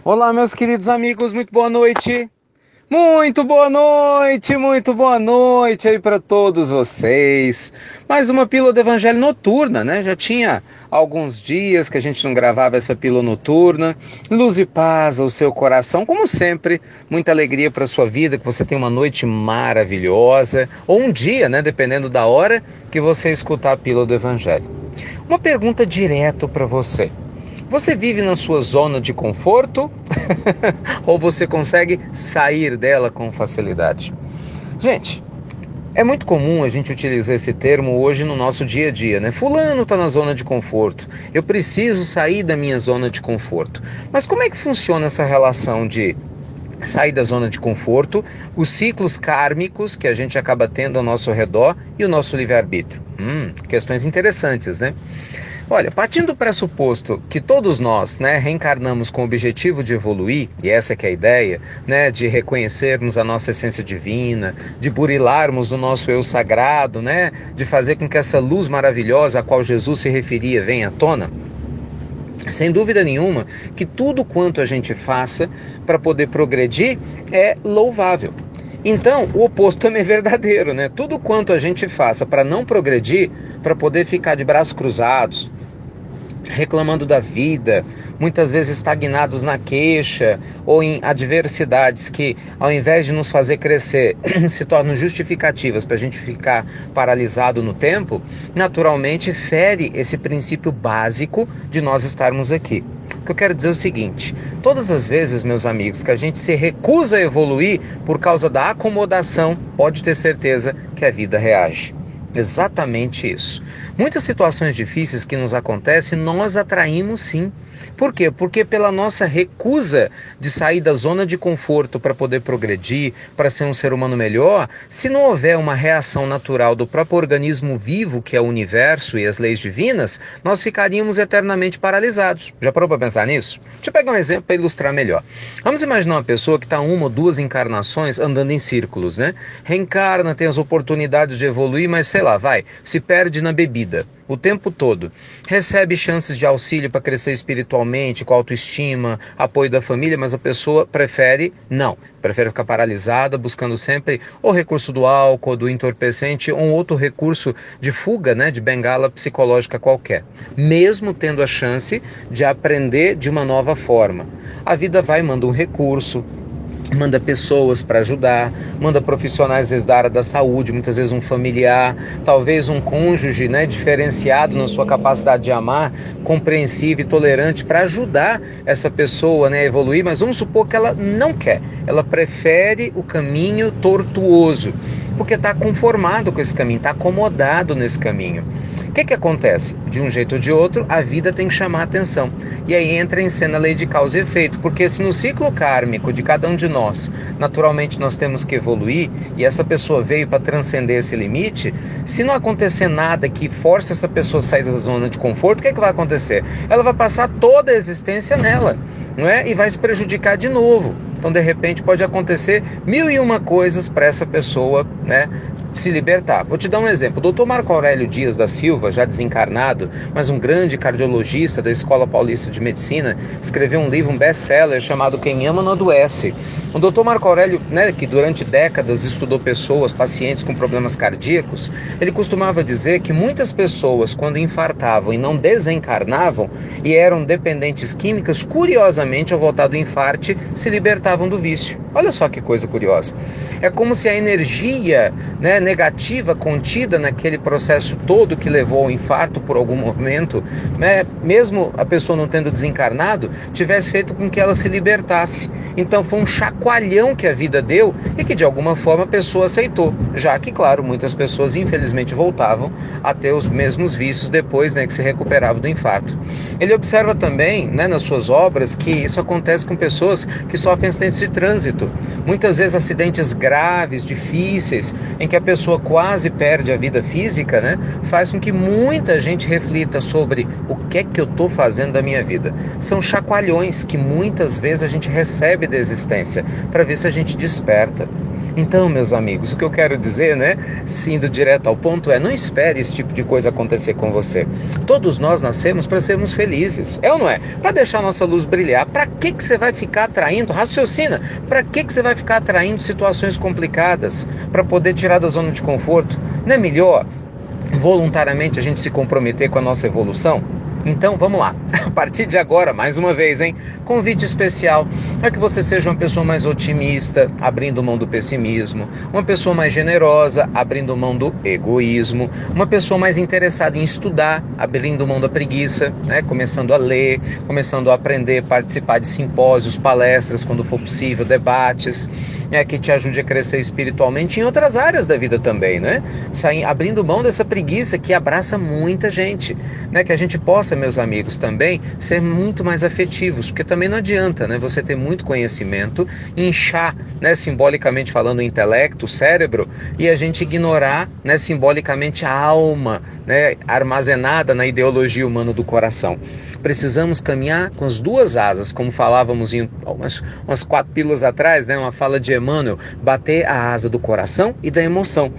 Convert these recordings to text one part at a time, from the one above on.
Olá, meus queridos amigos, muito boa noite. Muito boa noite, muito boa noite aí para todos vocês. Mais uma pílula do Evangelho noturna, né? Já tinha alguns dias que a gente não gravava essa pílula noturna. Luz e paz ao seu coração, como sempre. Muita alegria para sua vida, que você tenha uma noite maravilhosa ou um dia, né? Dependendo da hora que você escutar a pílula do Evangelho. Uma pergunta direto para você. Você vive na sua zona de conforto ou você consegue sair dela com facilidade? Gente, é muito comum a gente utilizar esse termo hoje no nosso dia a dia, né? Fulano está na zona de conforto, eu preciso sair da minha zona de conforto. Mas como é que funciona essa relação de sair da zona de conforto, os ciclos kármicos que a gente acaba tendo ao nosso redor e o nosso livre-arbítrio? Questões interessantes, né? Olha, partindo do pressuposto que todos nós, né, reencarnamos com o objetivo de evoluir, e essa que é a ideia, né, de reconhecermos a nossa essência divina, de burilarmos o nosso eu sagrado, né, de fazer com que essa luz maravilhosa a qual Jesus se referia venha à tona, sem dúvida nenhuma que tudo quanto a gente faça para poder progredir é louvável. Então, o oposto também é verdadeiro, né? Tudo quanto a gente faça para não progredir, para poder ficar de braços cruzados, reclamando da vida, muitas vezes estagnados na queixa ou em adversidades que, ao invés de nos fazer crescer, se tornam justificativas para a gente ficar paralisado no tempo, naturalmente fere esse princípio básico de nós estarmos aqui. O que eu quero dizer é o seguinte: todas as vezes, meus amigos, que a gente se recusa a evoluir por causa da acomodação, pode ter certeza que a vida reage. Exatamente isso. Muitas situações difíceis que nos acontecem, nós atraímos sim. Por quê? Porque pela nossa recusa de sair da zona de conforto para poder progredir, para ser um ser humano melhor, se não houver uma reação natural do próprio organismo vivo, que é o universo e as leis divinas, nós ficaríamos eternamente paralisados. Já parou para pensar nisso? Deixa eu pegar um exemplo para ilustrar melhor. Vamos imaginar uma pessoa que está uma ou duas encarnações andando em círculos, né? Reencarna, tem as oportunidades de evoluir, mas sei lá, se perde na bebida o tempo todo, recebe chances de auxílio para crescer espiritualmente, com autoestima, apoio da família, mas a pessoa prefere ficar paralisada, buscando sempre o recurso do álcool, do entorpecente ou um outro recurso de fuga, né, de bengala psicológica qualquer, mesmo tendo a chance de aprender de uma nova forma. A vida manda um recurso, manda pessoas para ajudar, manda profissionais às vezes da área da saúde, muitas vezes um familiar, talvez um cônjuge, né, diferenciado na sua capacidade de amar, compreensivo e tolerante para ajudar essa pessoa, né, a evoluir, mas vamos supor que ela não quer, ela prefere o caminho tortuoso, porque está conformado com esse caminho, está acomodado nesse caminho. O que acontece? De um jeito ou de outro, a vida tem que chamar a atenção. E aí entra em cena a lei de causa e efeito, porque se no ciclo kármico de cada um de nós, naturalmente nós temos que evoluir, e essa pessoa veio para transcender esse limite, se não acontecer nada que force essa pessoa a sair da zona de conforto, o que vai acontecer? Ela vai passar toda a existência nela, não é? E vai se prejudicar de novo. Então, de repente, pode acontecer 1001 coisas para essa pessoa, né, se libertar. Vou te dar um exemplo. O Dr. Marco Aurélio Dias da Silva, já desencarnado, mas um grande cardiologista da Escola Paulista de Medicina, escreveu um livro, um best-seller, chamado Quem Ama Não Adoece. O Dr. Marco Aurélio, né, que durante décadas estudou pessoas, pacientes com problemas cardíacos, ele costumava dizer que muitas pessoas, quando infartavam e não desencarnavam, e eram dependentes químicas, curiosamente, ao voltar do infarte, se libertavam do vício. Olha só que coisa curiosa. É como se a energia, né, negativa contida naquele processo todo que levou ao infarto por algum momento, né, mesmo a pessoa não tendo desencarnado, tivesse feito com que ela se libertasse. Então foi um chacoalhão que a vida deu e que de alguma forma a pessoa aceitou, já que, claro, muitas pessoas infelizmente voltavam a ter os mesmos vícios depois, né, que se recuperavam do infarto. Ele observa também, né, nas suas obras, que isso acontece com pessoas que sofrem acidentes de trânsito, muitas vezes acidentes graves, difíceis, em que a pessoa quase perde a vida física, né, faz com que muita gente reflita sobre o que é que eu estou fazendo da minha vida. São chacoalhões que muitas vezes a gente recebe da existência para ver se a gente desperta. Então, meus amigos, o que eu quero dizer, né, indo direto ao ponto, não espere esse tipo de coisa acontecer com você. Todos nós nascemos para sermos felizes. É ou não é? Para deixar a nossa luz brilhar. Para que você vai ficar atraindo? Raciocina. Para que você vai ficar atraindo situações complicadas? Para poder tirar da zona de conforto? Não é melhor voluntariamente a gente se comprometer com a nossa evolução? Então vamos lá, a partir de agora, mais uma vez, convite especial para que você seja uma pessoa mais otimista, abrindo mão do pessimismo, uma pessoa mais generosa, abrindo mão do egoísmo, uma pessoa mais interessada em estudar, abrindo mão da preguiça, começando a ler, começando a aprender, participar de simpósios, palestras, quando for possível, debates, que te ajude a crescer espiritualmente em outras áreas da vida também, abrindo mão dessa preguiça que abraça muita gente, que a gente possa, meus amigos, também ser muito mais afetivos, porque também não adianta, você ter muito conhecimento, inchar, simbolicamente falando, o intelecto, o cérebro, e a gente ignorar, simbolicamente a alma, armazenada na ideologia humana do coração. Precisamos caminhar com as duas asas, como falávamos em umas 4 pílulas atrás, uma fala de Emmanuel, bater a asa do coração e da emoção,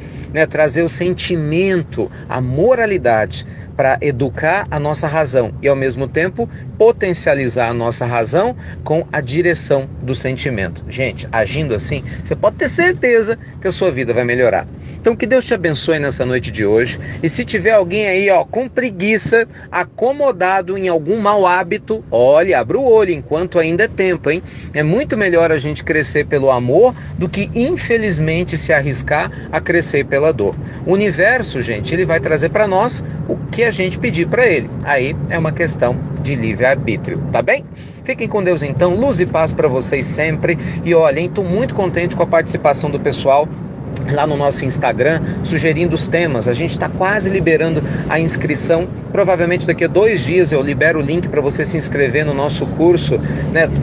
trazer o sentimento, a moralidade, para educar a nossa razão e, ao mesmo tempo, potencializar a nossa razão com a direção do sentimento. Gente, agindo assim, você pode ter certeza que a sua vida vai melhorar. Então, que Deus te abençoe nessa noite de hoje. E se tiver alguém aí, com preguiça, acomodado em algum mau hábito, olha, abra o olho enquanto ainda é tempo, É muito melhor a gente crescer pelo amor do que, infelizmente, se arriscar a crescer pela dor. O universo, gente, ele vai trazer para nós o que a gente pedir para ele. Aí é uma questão de livre-arbítrio, tá bem? Fiquem com Deus então, luz e paz para vocês sempre. E olhem, estou muito contente com a participação do pessoal lá no nosso Instagram, sugerindo os temas. A gente está quase liberando a inscrição. Provavelmente daqui a 2 dias eu libero o link para você se inscrever no nosso curso,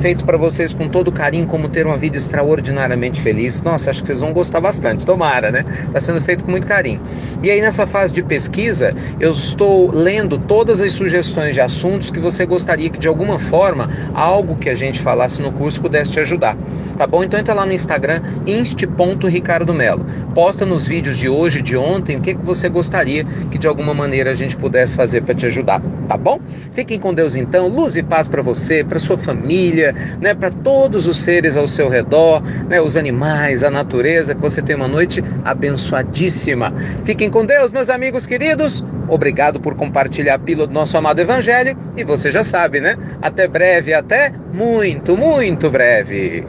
feito para vocês com todo carinho, como ter uma vida extraordinariamente feliz. Nossa, acho que vocês vão gostar bastante, tomara, Está sendo feito com muito carinho. E aí, nessa fase de pesquisa, eu estou lendo todas as sugestões de assuntos que você gostaria que, de alguma forma, algo que a gente falasse no curso pudesse te ajudar. Tá bom? Então entra lá no Instagram, inst.ricardomelo. Posta nos vídeos de hoje, de ontem, o que você gostaria que de alguma maneira a gente pudesse fazer para te ajudar, tá bom? Fiquem com Deus então, luz e paz para você, para sua família, para todos os seres ao seu redor, os animais, a natureza, que você tenha uma noite abençoadíssima. Fiquem com Deus, meus amigos queridos. Obrigado por compartilhar a pílula do nosso amado Evangelho. E você já sabe, até breve, até muito, muito breve.